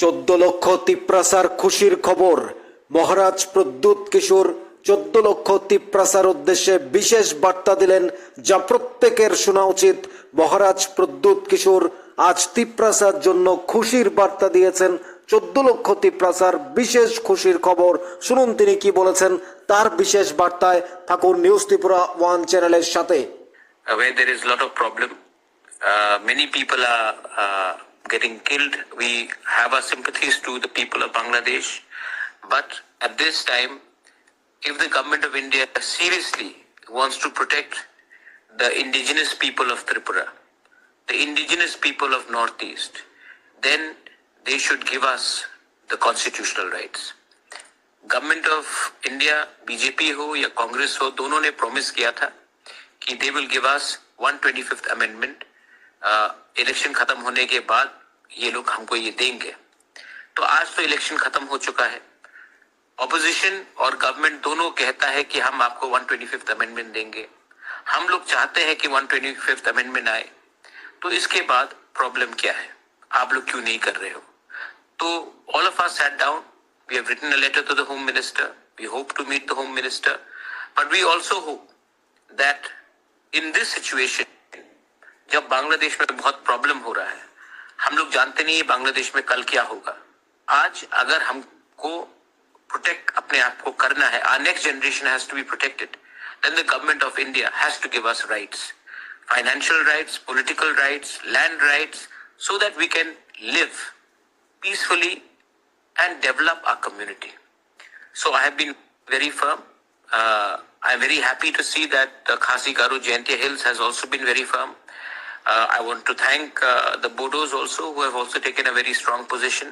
14 লক্ষ তিপ্রাসার খুশির খবর। মহারাজ প্রদ্যুৎ কিশোর 14 লক্ষ তিপ্রাসার উদ্দেশ্যে বিশেষ বার্তা দিলেন, যা প্রত্যেকের শোনা উচিত। মহারাজ প্রদ্যুৎ কিশোর আজ তিপ্রাসার জন্য খুশির বার্তা দিয়েছেন। 14 লক্ষ তিপ্রাসার বিশেষ খুশির খবর শুনুন তিনি কি বলেছেন। তার বিশেষ বার্তায় থাকুন নিউজ ত্রিপুরা 1 চ্যানেলের সাথে। Where there is a lot of problem, many people are getting killed. We have our sympathies to the people of Bangladesh, but at this time, if the government of India seriously wants to protect the indigenous people of Tripura, the indigenous people of Northeast, then they should give us the constitutional rights. Government of India, BJP हो या कांग्रेस हो, दोनों ने promise किया था कि they will give us 125th amendment. Election खत्म होने के बाद ये लोग हमको ये देंगे। तो आज तो इलेक्शन खत्म हो चुका है। ऑपोजिशन और गवर्नमेंट दोनों कहता है कि हम आपको 125th अमेंडमेंट देंगे। हम लोग चाहते हैं कि 125th अमेंडमेंट आए। तो इसके बाद प्रॉब्लम क्या है, आप लोग क्यों नहीं कर रहे हो? तो all of us sat down, we have written a letter to the home minister, we hope to meet the home minister, but we also hope that in this situation, जब बांग्लादेश में बहुत प्रॉब्लम हो रहा है, हम लोग जानते नहीं है बांग्लादेश में कल क्या होगा। आज अगर हमको प्रोटेक्ट अपने आप को करना है, our next generation has to be protected, then the government of India has to give us rights, financial rights, political rights, land rights, so that we can live peacefully and develop our community. So I have been very firm. I'm very happy to see that Khasi Garu Jayantia Hills has also been very firm. I want to thank the Bodos also, who have also taken a very strong position.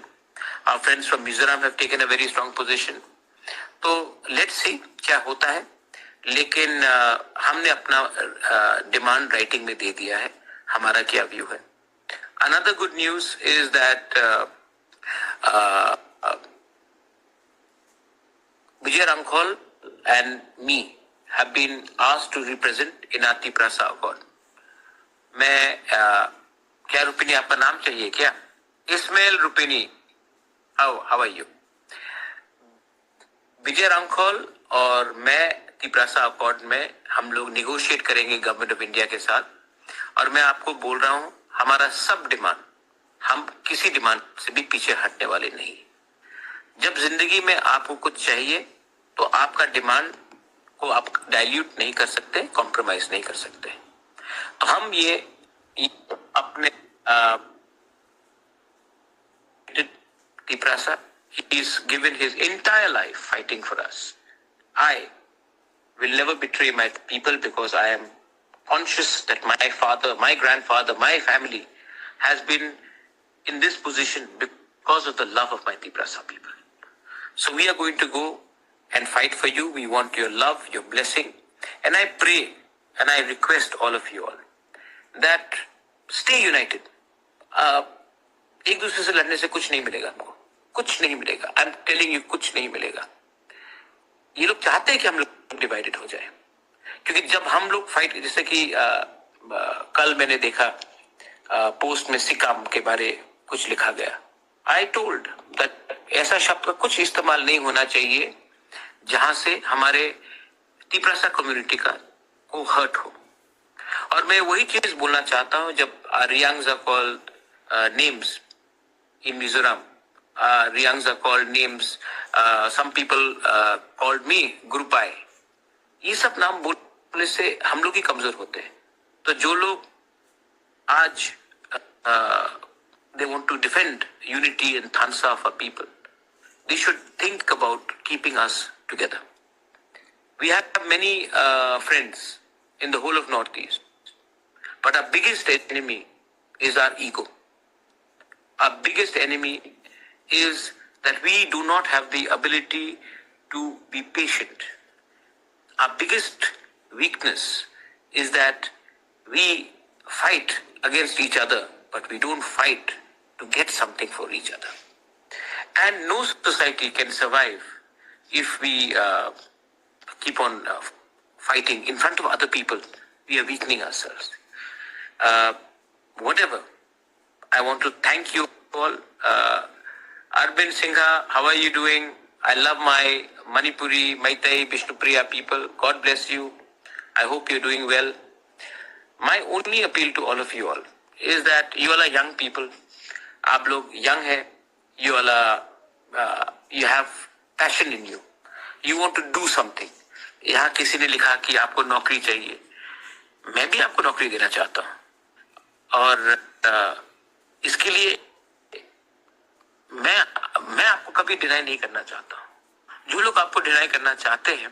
Our friends from Mizoram have taken a very strong position. तो let's see क्या होता है, लेकिन हमने अपना demand writing में दे दिया है, हमारा क्या व्यू है। Another good news is that Vijay Ramkhol and me have been asked to represent in our Tiprasa Accord. मैं क्या रुपिनी, आपका नाम चाहिए क्या? Ismail Rupini, how are you? Vijay Ramkhol और मैं तिप्रासा अकॉर्ड में हम लोग निगोशिएट करेंगे गवर्नमेंट ऑफ इंडिया के साथ। और मैं आपको बोल रहा हूं, हमारा सब डिमांड, हम किसी डिमांड से भी पीछे हटने वाले नहीं। जब जिंदगी में आपको कुछ चाहिए तो आपका डिमांड को आप डाइल्यूट नहीं कर सकते, कॉम्प्रोमाइज नहीं कर सकते। तो हम ये अपने Tiprasa, he's given his entire life fighting for us. I will never betray my people because I am conscious that my father, my grandfather, my family has been in this position because of the love of my Tiprasa people. So we are going to go and fight for you. We want your love, your blessing. And I pray and I request all of you all that stay united. एक दूसरे से लड़ने से कुछ नहीं मिलेगा, हमको कुछ नहीं मिलेगा। आई एम टेलिंग यू, कुछ नहीं मिलेगा। ये लोग चाहते हैं कि हम लोग डिवाइडेड हो जाए, क्योंकि जब हम लोग फाइट, जैसे कि कल मैंने देखा पोस्ट में सिकाम के बारे कुछ लिखा गया। आई टोल्ड दैट ऐसा शब्द का कुछ इस्तेमाल नहीं होना चाहिए जहां से हमारे तिप्रासा कम्युनिटी का को हर्ट हो। और मैं वही चीज बोलना चाहता हूं, जब Riyangs are called names in Mizoram, Riyangs are called names, some people called me Gurupai. ये सब नाम बोलने से हम लोग ही कमजोर होते हैं। तो जो लोग आज they want to defend unity and Thansa of our people, they should think about keeping us together. We have many friends in the whole of Northeast, but our biggest enemy is our ego. Our biggest enemy is that we do not have the ability to be patient. Our biggest weakness is that we fight against each other, but we don't fight to get something for each other. And no society can survive if we keep on fighting in front of other people. We are weakening ourselves. Whatever. I want to thank you all. Arvind Singha, how are you doing? I love my Manipuri, Maitai, Vishnupriya people. God bless you. I hope you're doing well. My only appeal to all of you all is that you all are young people. आप लोग young है. You all are, you have passion in you. You want to do something. यहाँ किसी ने लिखा कि आपको नौकरी चाहिए. मैं भी आपको नौकरी देना चाहता हूँ. और इसके लिए मैं आपको कभी डिनाई नहीं करना चाहता हूं. जो लोग आपको डिनाई करना चाहते हैं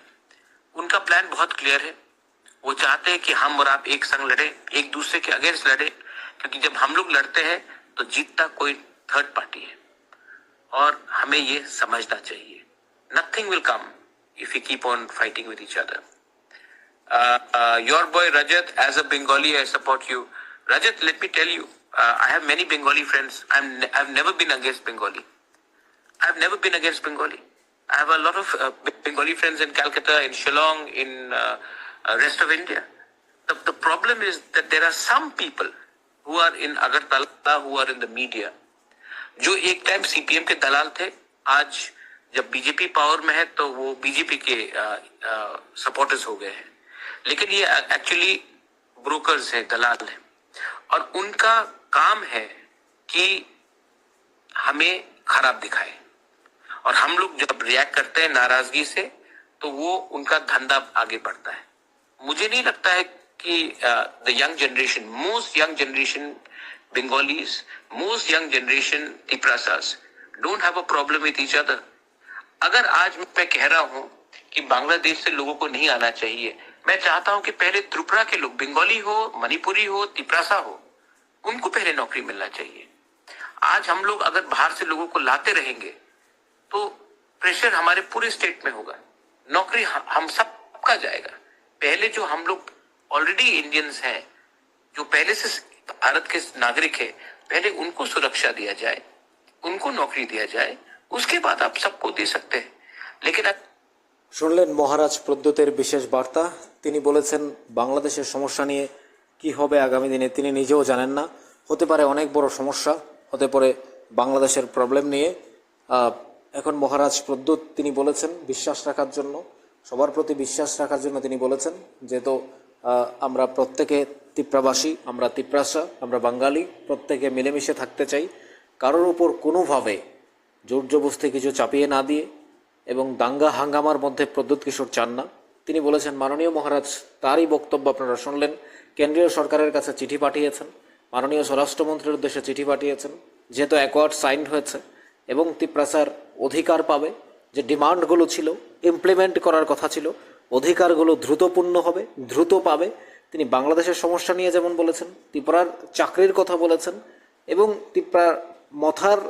उनका प्लान बहुत क्लियर है. वो चाहते हैं कि हम और आप एक संग लड़े, एक दूसरे के अगेंस्ट लड़े, क्योंकि जब हम लोग लड़ते हैं तो जीतता कोई थर्ड पार्टी है और हमें ये समझना चाहिए. Nothing will come if you keep on fighting with each other. Your boy Rajat, as a Bengali I support you. Rajat, let me tell you, I have many Bengali friends. I've never been against Bengali. I've never been against Bengali. I have a lot of Bengali friends in Calcutta, in Shillong, in rest of India. The problem is that there are some people who are in Agartala, who are in the media, जो एक time CPM के दलाल थे. आज जब BJP power में है तो वो बीजेपी के सपोर्टर्स हो गए हैं. लेकिन ये एक्चुअली ब्रोकर्स हैं, दलाल हैं, और उनका काम है कि हमें खराब दिखाए. और हम लोग जब रिएक्ट करते हैं नाराजगी से तो वो उनका धंधा आगे बढ़ता है. मुझे नहीं लगता है कि the young generation, most young generation Bengalis, most young generation Tiprasas don't have a problem with each other. अगर आज मैं कह रहा हूं कि बांग्लादेश से लोगों को नहीं आना चाहिए, मैं चाहता हूं कि पहले त्रिपुरा के लोग, बंगाली हो, मणिपुरी हो, तिपरासा हो, उनको पहले नौकरी मिलना चाहिए. आज हम लोग अगर बाहर से लोगों को लाते रहेंगे तो प्रेशर हमारे पूरे स्टेट में होगा. नौकरी हम सबका जाएगा. पहले जो हम लोग ऑलरेडी इंडियंस हैं, जो पहले से भारत के नागरिक है, पहले उनको सुरक्षा दिया जाए, उनको नौकरी दिया जाए, उसके बाद आप सबको दे सकते हैं. लेकिन শুনলেন মহারাজ প্রদ্যোতের বিশেষ বার্তা. তিনি বলেছেন বাংলাদেশের সমস্যা নিয়ে কি হবে আগামী দিনে তিনি নিজেও জানেন না. হতে পারে অনেক বড় সমস্যা, হতে পারে বাংলাদেশের প্রবলেম নিয়ে. এখন মহারাজ প্রদ্যোত তিনি বলেছেন বিশ্বাস রাখার জন্য, সবার প্রতি বিশ্বাস রাখার জন্য তিনি বলেছেন, যেহেতু আমরা প্রত্যেকে তিপ্রাবাসী, আমরা তিপ্রাসা, আমরা বাঙালি, প্রত্যেকে মিলেমিশে থাকতে চাই. কারোর উপর কোনোভাবে জোর জবরদস্তি কিছু চাপিয়ে না দিয়ে এবং দাঙ্গা হাঙ্গামার মধ্যে প্রদ্যোৎ কিশোর চান না. তিনি বলেছেন, মাননীয় মহারাজ তারই বক্তব্য আপনারা শুনলেন, কেন্দ্রীয় সরকারের কাছে চিঠি পাঠিয়েছেন, মাননীয় স্বরাষ্ট্রমন্ত্রীর উদ্দেশ্যে চিঠি পাঠিয়েছেন, যেহেতু অ্যাকোয়ার্ড সাইন্ড হয়েছে এবং তিপ্রাসার অধিকার পাবে, যে ডিমান্ডগুলো ছিল, ইমপ্লিমেন্ট করার কথা ছিল, অধিকারগুলো দ্রুতপূর্ণ হবে, দ্রুত পাবে. তিনি বাংলাদেশের সমস্যা নিয়ে যেমন বলেছেন, ত্রিপুরার চাকরির কথা বলেছেন এবং ত্রিপুরার মথার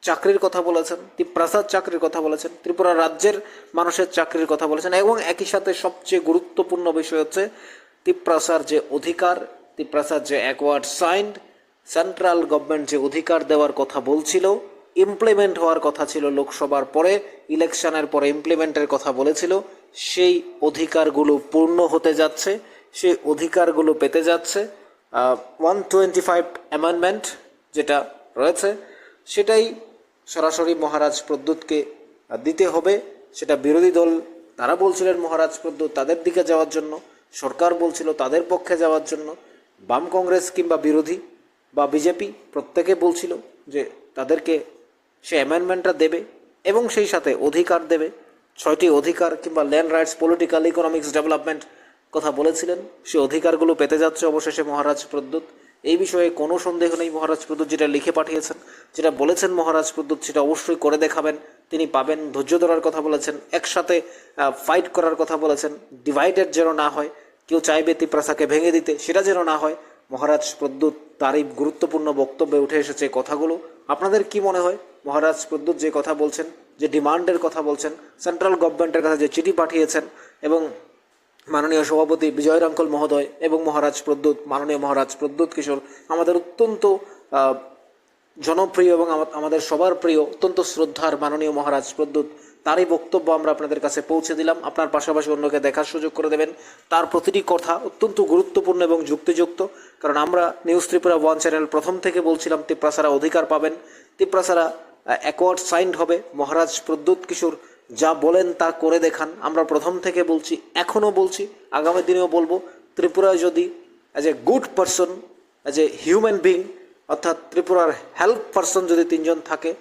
চাকরির কথা বলেছেন, তিপ্রাসার চাকরির কথা বলেছেন, ত্রিপুরা রাজ্যের মানুষের চাকরির কথা বলেছেন, এবং একই সাথে সবচেয়ে গুরুত্বপূর্ণ বিষয় হচ্ছে তিপ্রাসার যে অধিকার, তিপ্রাসার যে অ্যাকোয়ার্ড সাইন্ড, সেন্ট্রাল গভর্নমেন্ট যে অধিকার দেওয়ার কথা বলছিল, ইমপ্লিমেন্ট হওয়ার কথা ছিল, লোকসভার পরে ইলেকশনের পরে ইমপ্লিমেন্টের কথা বলেছিল, সেই অধিকারগুলো পূর্ণ হতে যাচ্ছে, সেই অধিকারগুলো পেতে যাচ্ছে. 125 অ্যামেন্ডমেন্ট যেটা রয়েছে সেটাই সরাসরি মহারাজ প্রদ্যোতকে দিতে হবে. সেটা বিরোধী দল তারা বলছিলেন মহারাজ প্রদ্যোত তাদের দিকে যাওয়ার জন্য, সরকার বলছিল তাদের পক্ষে যাওয়ার জন্য, বাম কংগ্রেস কিংবা বিরোধী বা বিজেপি প্রত্যেকে বলছিল যে তাদেরকে সে অ্যামেন্ডমেন্টটা দেবে এবং সেই সাথে অধিকার দেবে. 6টি অধিকার কিংবা land rights, political, economics development কথা বলেছিলেন. সে অধিকারগুলো পেতে যাচ্ছে অবশেষে মহারাজ প্রদ্যোত. এই বিষয়ে কোনো সন্দেহ নেই, মহারাজ প্রদ্যোত যেটা লিখে পাঠিয়েছেন, যেটা বলেছেন মহারাজ প্রদ্যোত সেটা অবশ্যই করে দেখাবেন, তিনি পাবেন. ধৈর্য ধরার কথা বলেছেন, একসাথে ফাইট করার কথা বলেছেন, ডিভাইডেড যেন না হয়, কেউ চাইবে তিপ্রাসাকে ভেঙে দিতে, সেটা যেন না হয়. মহারাজ প্রদ্যোত তারই গুরুত্বপূর্ণ বক্তব্যে উঠে এসেছে কথাগুলো. আপনাদের কি মনে হয় মহারাজ প্রদ্যোত যে কথা বলছেন, যে ডিমান্ডের কথা বলছেন, সেন্ট্রাল গভর্নমেন্টের কাছে যে চিঠি পাঠিয়েছেন এবং মাননীয় সভাপতি বিজয় রাঙ্কল মহোদয় এবং মহারাজ প্রদ্যোত, মাননীয় মহারাজ প্রদ্যোত কিশোর আমাদের অত্যন্ত জনপ্রিয় এবং আমাদের সবার প্রিয়, অত্যন্ত শ্রদ্ধার মাননীয় মহারাজ প্রদ্যোত, তারই বক্তব্য আমরা আপনাদের কাছে পৌঁছে দিলাম. আপনার পাশাপাশি অন্যকে দেখার সুযোগ করে দেবেন. তার প্রতিটি কথা অত্যন্ত গুরুত্বপূর্ণ এবং যুক্তিযুক্ত, কারণ আমরা নিউজ ত্রিপুরা 1 চ্যানেল প্রথম থেকে বলছিলাম তিপ্রাসারা অধিকার পাবেন, তিপ্রাসারা অ্যাকর্ড সাইন্ড হবে। মহারাজ প্রদ্যুৎ কিশোর যা বলেন তা করে দেখান। আমরা প্রথম থেকে বলছি, এখনও বলছি, আগামী দিনেও বলবো, ত্রিপুরায় যদি as a good person, as a human being, অর্থাৎ ত্রিপুরার হেল্প পারসন যদি তিনজন থাকে,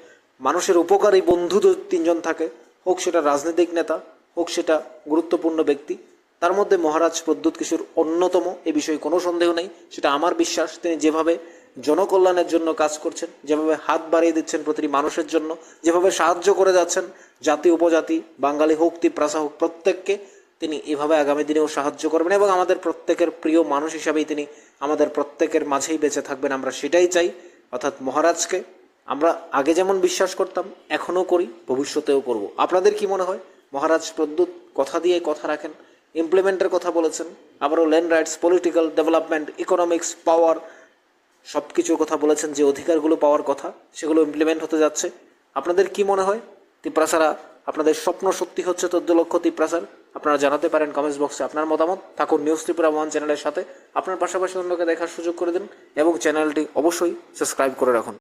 মানুষের উপকারী বন্ধু যদি তিনজন থাকে, হোক সেটা রাজনৈতিক নেতা, হোক সেটা গুরুত্বপূর্ণ ব্যক্তি, তার মধ্যে মহারাজ প্রদ্যুৎ কিশোর অন্যতম, এ বিষয়ে কোনো সন্দেহ নেই। সেটা আমার বিশ্বাস। তিনি যেভাবে জনকল্যাণের জন্য কাজ করছেন, যেভাবে হাত বাড়িয়ে দিচ্ছেন প্রতিটি মানুষের জন্য, যেভাবে সাহায্য করে যাচ্ছেন জাতি উপজাতি, বাঙালি হোক তিপ্রাসা হোক, প্রত্যেককে তিনি এভাবে আগামী দিনেও সাহায্য করবেন এবং আমাদের প্রত্যেকের প্রিয় মানুষ হিসাবেই তিনি আমাদের প্রত্যেকের মাঝেই বেঁচে থাকবেন। আমরা সেটাই চাই। অর্থাৎ মহারাজকে আমরা আগে যেমন বিশ্বাস করতাম, এখনও করি, ভবিষ্যতেও করব। আপনাদের কি মনে হয়? মহারাজ প্রদ্যুৎ কথা দিয়ে কথা রাখেন, ইমপ্লিমেন্টের কথা বলেছেন, আবারও land rights, political development, economics, power, সব কিছুর কথা বলেছেন। যে অধিকারগুলো পাওয়ার কথা, সেগুলো ইমপ্লিমেন্ট হতে যাচ্ছে। আপনাদের কি মনে হয়? তিপ্রাসারা আপনাদের স্বপ্ন সত্যি হচ্ছে 14 লক্ষ তিপ্রাসার? আপনারা জানাতে পারেন কমেন্টস বক্সে আপনার মতামত। থাকুন নিউজ ত্রিপুরা 1 চ্যানেলের সাথে। আপনার পাশাপাশি অন্যকে দেখার সুযোগ করে দিন এবং চ্যানেলটি অবশ্যই সাবস্ক্রাইব করে রাখুন।